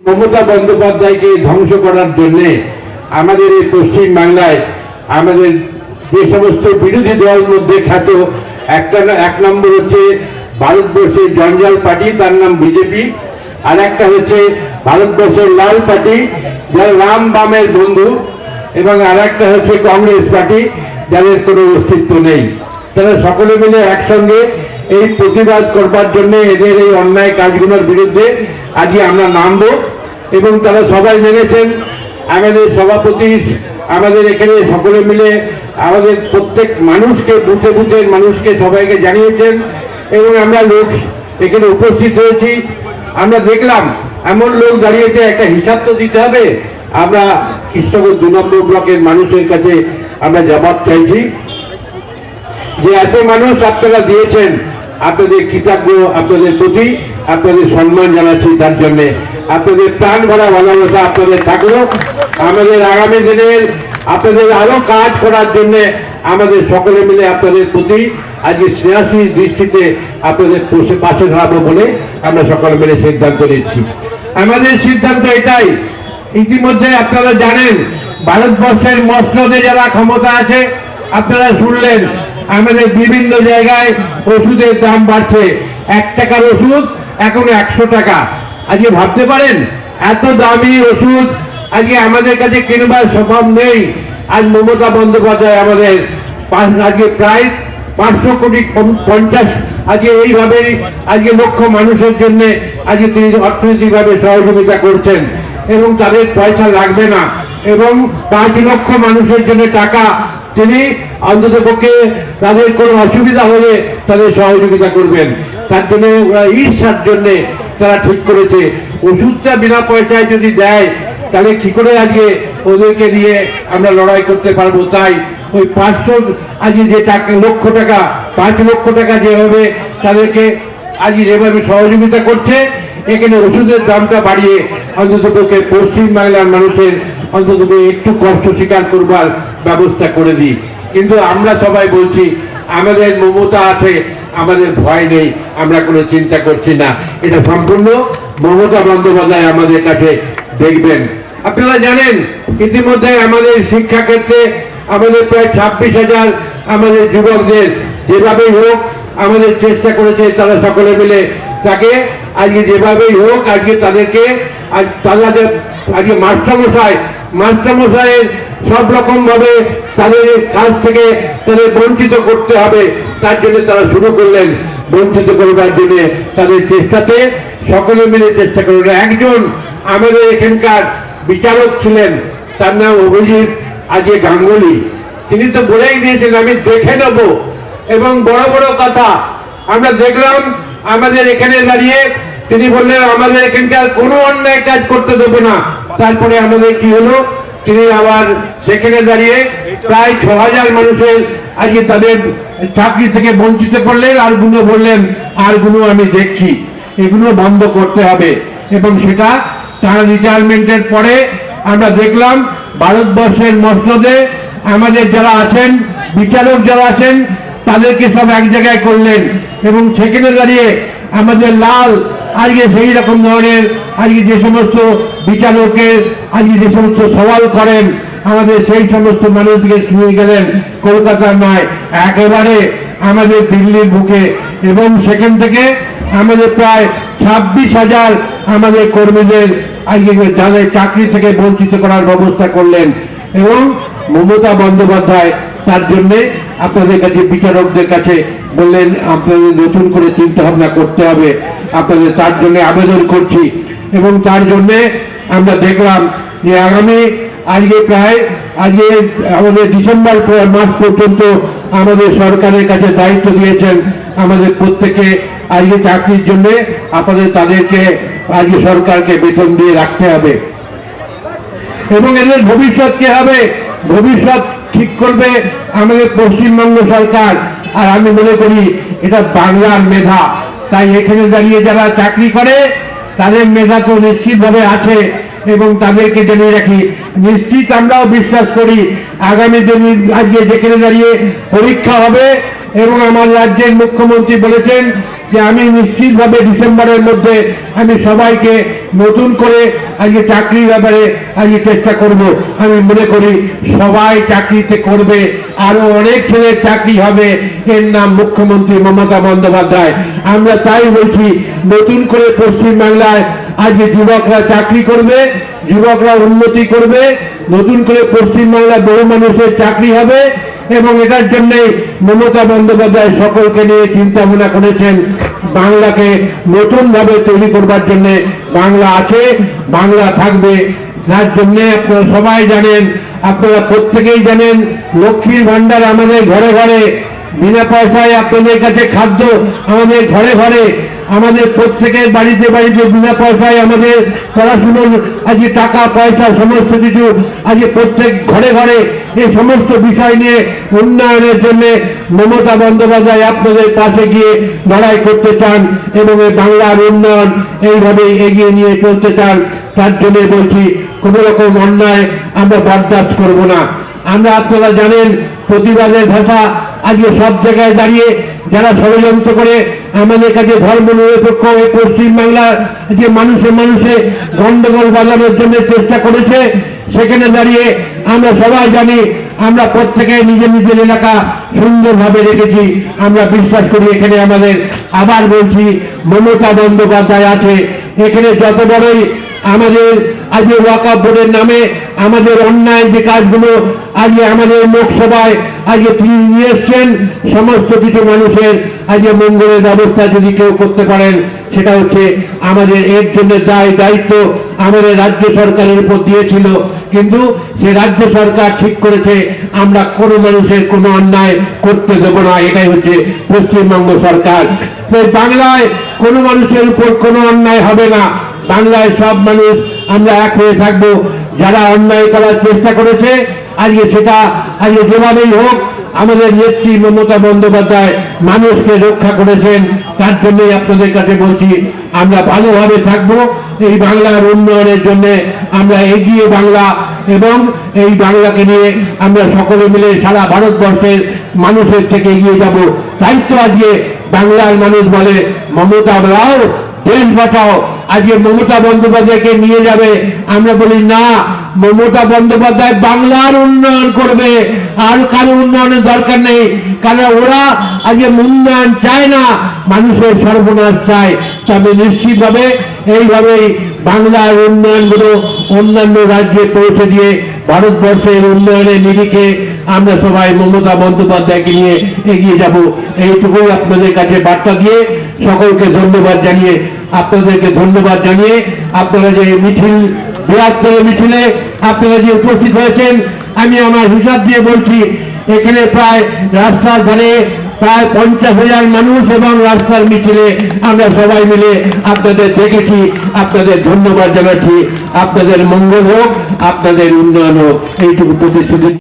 মমতা বন্দ্যোপাধ্যায়কে ধ্বংস করার জন্য আমাদের এই পশ্চিম বাংলায় আমাদের যে সমস্ত বিরোধী দল মধ্যে খ্যাত এক নম্বর হচ্ছে ভারতবর্ষের জঞ্জাল পার্টি, তার নাম বিজেপি। আর একটা হচ্ছে ভারতবর্ষের লাল পার্টি, যারা রাম বামের বন্ধু, এবং আর একটা হচ্ছে কংগ্রেস পার্টি, যাদের কোনো অস্তিত্ব নেই। তারা সকলে মিলে একসঙ্গে এই প্রতিবাদ করবার জন্য এদের এই অন্যায় কাজগুলোর বিরুদ্ধে আজকে আমরা নামবো, এবং তারা সবাই মেনেছেন। আমাদের সভাপতি আমাদের এখানে সকলে মিলে আমাদের প্রত্যেক মানুষকে বুথে বুথে মানুষকে সবাইকে জানিয়েছেন, এবং আমরা লোক এখানে উপস্থিত হয়েছি। আমরা দেখলাম এমন লোক দাঁড়িয়েছে, একটা হিসাব তো দিতে হবে। আমরা কৃষ্ণগঞ্জ 2 নম্বর ব্লকের মানুষের কাছে আমরা জবাব চাইছি যে এত মানুষ আপনারা দিয়েছেন, আপনাদের কৃতজ্ঞ, আপনাদের প্রতি আপনাদের সম্মান জানাচ্ছি। তার জন্যে আপনাদের প্রাণ ভরা ভালোবাসা আপনাদের থাকলো। আমাদের আগামী দিনের আপনাদের আরো কাজ করার জন্য আমাদের সকলে মিলে আপনাদের প্রতি আজকে স্নেহাশীল দৃষ্টিতে আপনাদের পাশে দাঁড়াবো বলে আমরা সকলে মিলে সিদ্ধান্ত নিচ্ছি। আমাদের সিদ্ধান্ত এটাই, ইতিমধ্যে আপনারা জানেন ভারতবর্ষের মসনদে যারা ক্ষমতা আছে, আপনারা শুনলেন আমাদের বিভিন্ন জায়গায় ওষুধের দাম বাড়ছে। 1 টাকার ওষুধ এখন 100 টাকা। আজকে ভাবতে পারেন এত দামি ওষুধ আজকে আমাদের কাছে কিনবার সম্ভব নেই। আজ মমতা বন্দ্যোপাধ্যায় আমাদের আজকে প্রায় 500 কোটি 50 আজকে এইভাবে আজকে লক্ষ মানুষের জন্য আজকে তিনি অর্থনৈতিকভাবে সহযোগিতা করছেন, এবং তাদের পয়সা লাগবে না, এবং 5 লক্ষ মানুষের জন্য টাকা তিনি অন্তত পক্ষে তাদের কোনো অসুবিধা হলে তাদের সহযোগিতা করবেন। তার জন্য ওরা ঈর্ষার জন্য তারা ঠিক করেছে ওষুধটা বিনা পয়সায় যদি দেয় তাহলে কি করে আজকে ওদেরকে দিয়ে আমরা লড়াই করতে পারবো। তাই ওই 500 আজকে যে টাকা লক্ষ টাকা 5 লক্ষ টাকা যেভাবে তাদেরকে আজকে যেভাবে সহযোগিতা করছে, এখানে ওষুধের দামটা বাড়িয়ে অন্তত পক্ষে পশ্চিম বাংলার মানুষের অন্তত একটু কষ্ট স্বীকার করবার ব্যবস্থা করে দিই। কিন্তু আমরা সবাই বলছি আমাদের মমতা আছে, আমাদের ভয় নেই, আমরা কোনো চিন্তা করছি না। এটা সম্পূর্ণ মমতা বন্দ্যোপাধ্যায় আমাদের কাছে দেখবেন। আপনারা জানেন ইতিমধ্যে আমাদের শিক্ষাক্ষেত্রে আমাদের প্রায় 26,000 আমাদের যুবকদের যেভাবেই হোক আমাদের চেষ্টা করেছে, তারা সকলে মিলে তাকে আজকে যেভাবেই হোক আজকে তাদেরকে তাদের আজকে মাস্টারমশাইয়ের সব রকম ভাবে তাদের কাজ থেকে তাদের বঞ্চিত করতে হবে। তার জন্য তারা শুরু করলেন বঞ্চিত করবার জন্য তাদের চেষ্টাতে সকলে মিলে চেষ্টা করলেন। একজন আমাদের এখানকার বিচারক ছিলেন, তার নাম অভিজিৎ আজকে গাঙ্গুলি। তিনি তো বলেই দিয়েছেন আমি দেখে নেব, এবং বড় বড় কথা আমরা দেখলাম আমাদের এখানে দাঁড়িয়ে তিনি বললেন আমাদের এখানকার কোনো অন্যায় কাজ করতে দেবো না। তারপরে আমাদের কি হলো, তিনি আবার সেখানে দাঁড়িয়ে প্রায় 6,000 মানুষের আজকে তাদের চাকরি থেকে বঞ্চিত করলেন। আরগুলো বললেন আরগুলো আমি দেখছি, এগুলো বন্ধ করতে হবে। এবং সেটা তার রিটায়ারমেন্টের পরে আমরা দেখলাম ভারতবর্ষের মসনদে আমাদের যারা আছেন বিচারক যারা আছেন তাদেরকে সব এক জায়গায় করলেন, এবং সেখানে দাঁড়িয়ে আমাদের লাল আজকে সেই রকম ধরনের আজকে যে সমস্ত বিচারকের আজকে যে সমস্ত সওয়াল করেন আমাদের সেই সমস্ত মানুষকে নিয়ে গেলেন কলকাতার নয়, একেবারে আমাদের দিল্লির বুকে, এবং সেখান থেকে আমাদের প্রায় 26,000 আমাদের কর্মীদের আজকে যাদের চাকরি থেকে বঞ্চিত করার ব্যবস্থা করলেন। এবং মমতা বন্দ্যোপাধ্যায় তার জন্যে আপনাদের কাছে বিচারকদের কাছে বললেন আপনাদের নতুন করে চিন্তা ভাবনা করতে হবে, আপনাদের তার জন্য আবেদন করছি। এবং তার জন্যে আমরা দেখলাম যে আগামী আজকে প্রায় আজকে আমাদের ডিসেম্বর মাস পর্যন্ত আমাদের সরকারের কাছে দায়িত্ব দিয়েছেন আমাদের প্রত্যেকে আজকে চাকরির জন্য আপনাদের তাদেরকে আজকে সরকারকে বেতন দিয়ে রাখতে হবে, এবং এদের ভবিষ্যৎ কি হবে ভবিষ্যৎ ঠিক করবে আমাদের পশ্চিমবঙ্গ সরকার। আর আমি মনে করি এটা বাংলার মেধা, তাই এখানে দাঁড়িয়ে যারা চাকরি করে তাদের মেধা তো নিশ্চিতভাবে আছে, এবং তাদেরকে জানিয়ে রাখি নিশ্চিত আমরাও বিশ্বাস করি আগামী দিন আজকে যেখানে দাঁড়িয়ে পরীক্ষা হবে, এবং আমার রাজ্যের মুখ্যমন্ত্রী বলেছেন যে আমি নিশ্চিতভাবে ডিসেম্বরের মধ্যে আমি সবাইকে নতুন করে আজকে চাকরির ব্যাপারে আজকে চেষ্টা করব। আমি মনে করি সবাই চাকরিতে করবে, আরো অনেক ছেলের চাকরি হবে, এর নাম মুখ্যমন্ত্রী মমতা বন্দ্যোপাধ্যায়। আমরা তাই বলছি, নতুন করে পশ্চিমবাংলায় আজকে যুবকরা চাকরি করবে, যুবকরা উন্নতি করবে, নতুন করে পশ্চিমবাংলায় বহু মানুষের চাকরি হবে। এবং এটার জন্যই মমতা বন্দ্যোপাধ্যায় সকলকে নিয়ে চিন্তা ভাবনা করেছেন, বাংলাকে নতুন ভাবে তৈরি করবার জন্য। বাংলা আছে, বাংলা থাকবে, তার জন্য আপনারা সবাই জানেন, আপনারা প্রত্যেকেই জানেন, লক্ষ্মীর ভান্ডার আমাদের ঘরে ঘরে, বিনা পয়সায় আপনাদের কাছে খাদ্য আমাদের ঘরে ঘরে, আমাদের প্রত্যেকের বাড়িতে বাড়িতে বিনা পয়সায় আমাদের পড়াশুনোর আজকে টাকা পয়সা সমস্ত কিছু আজকে প্রত্যেক ঘরে ঘরে। এই সমস্ত বিষয় নিয়ে উন্নয়নের জন্য মমতা বন্দ্যোপাধ্যায় আপনাদের পাশে গিয়ে লড়াই করতে চান এবং এই বাংলার উন্নয়ন এইভাবে এগিয়ে নিয়ে চলতে চান। তার জন্য বলছি, কোনো রকম অন্যায় আমরা বরদাস্ত করব না। আমরা, আপনারা জানেন, প্রতিবাদের ভাষা আজকে সব জায়গায় দাঁড়িয়ে যারা ষড়যন্ত্র করে আমাদের কাছে ধর্ম নিরপেক্ষ এই পশ্চিমবাংলার যে মানুষে মানুষে গন্ডগোল বাজানোর জন্য চেষ্টা করেছে, সেখানে দাঁড়িয়ে আমরা সবাই জানি, আমরা প্রত্যেকে নিজের নিজের এলাকা সুন্দরভাবে রেখেছি। আমরা বিশ্বাস করি এখানে আমাদের, আবার বলছি, মমতা বন্দ্যোপাধ্যায় আছে। এখানে যত বড়ই আমাদের আজকে ওয়াকফ বোর্ডের নামে আমাদের অন্যায় যে কাজগুলো আজকে আমাদের লোকসভায় আজকে তিনি নিয়ে এসছেন, সমস্ত কিছু মানুষের আজকে মঙ্গলের ব্যবস্থা যদি কেউ করতে পারেন, সেটা হচ্ছে আমাদের। এর জন্য দায়িত্ব আমাদের রাজ্য সরকারের উপর দিয়েছিল, কিন্তু সে রাজ্য সরকার ঠিক করেছে আমরা কোনো মানুষের কোনো অন্যায় করতে দেব না। এটাই হচ্ছে পশ্চিমবঙ্গ সরকার। বাংলায় কোনো মানুষের উপর কোনো অন্যায় হবে না। বাংলায় সব মানুষ আমরা এক হয়ে থাকবো। যারা অন্যায় করার চেষ্টা করেছে আজকে সেটা আজকে যেভাবেই হোক, আমাদের নেত্রী মমতা বন্দ্যোপাধ্যায় মানুষকে রক্ষা করেছেন। তার জন্যই আপনাদের কাছে বলছি, আমরা ভালোভাবে থাকবো। এই বাংলার উন্নয়নের জন্য আমরা এগিয়ে বাংলা এবং এই বাংলাকে নিয়ে আমরা সকলে মিলে সারা ভারতবর্ষের মানুষের থেকে এগিয়ে যাব। তাই তো আজকে বাংলার মানুষ বলে, মমতা রাও দেশ বাঁচাও। আজকে মমতা বন্দ্যোপাধ্যায়কে নিয়ে যাবে, আমরা বলি না, মমতা বন্দ্যোপাধ্যায় বাংলার উন্নয়ন করবে, আর কারো উন্নয়নের দরকার নেই। কারণ ওরা আজকে উন্নয়ন চায় না, মানুষের সর্বনাশ চায়। তবে নিশ্চিতভাবে এইভাবেই বাংলার উন্নয়নগুলো অন্যান্য রাজ্যে পৌঁছে দিয়ে ভারতবর্ষের উন্নয়নের নিরিখে আমরা সবাই মমতা বন্দ্যোপাধ্যায়কে নিয়ে এগিয়ে যাব। এইটুকুই আপনাদের কাছে বার্তা দিয়ে সকলকে ধন্যবাদ জানিয়ে, আপনাদেরকে ধন্যবাদ জানিয়ে, আপনারা যে মিছিল, বৃহত্তর মিছিলে আপনারা যে উপস্থিত হয়েছেন, আমি আমার হিসাব দিয়ে বলছি, এখানে প্রায় রাস্তার ধারে প্রায় 50,000 মানুষ এবং রাস্তার মিছিলে আমরা সবাই মিলে আপনাদের দেখেছি। আপনাদের ধন্যবাদ জানাচ্ছি। আপনাদের মঙ্গল হোক, আপনাদের উন্নয়ন হোক, এইটুকু প্রতিশ্রুতি।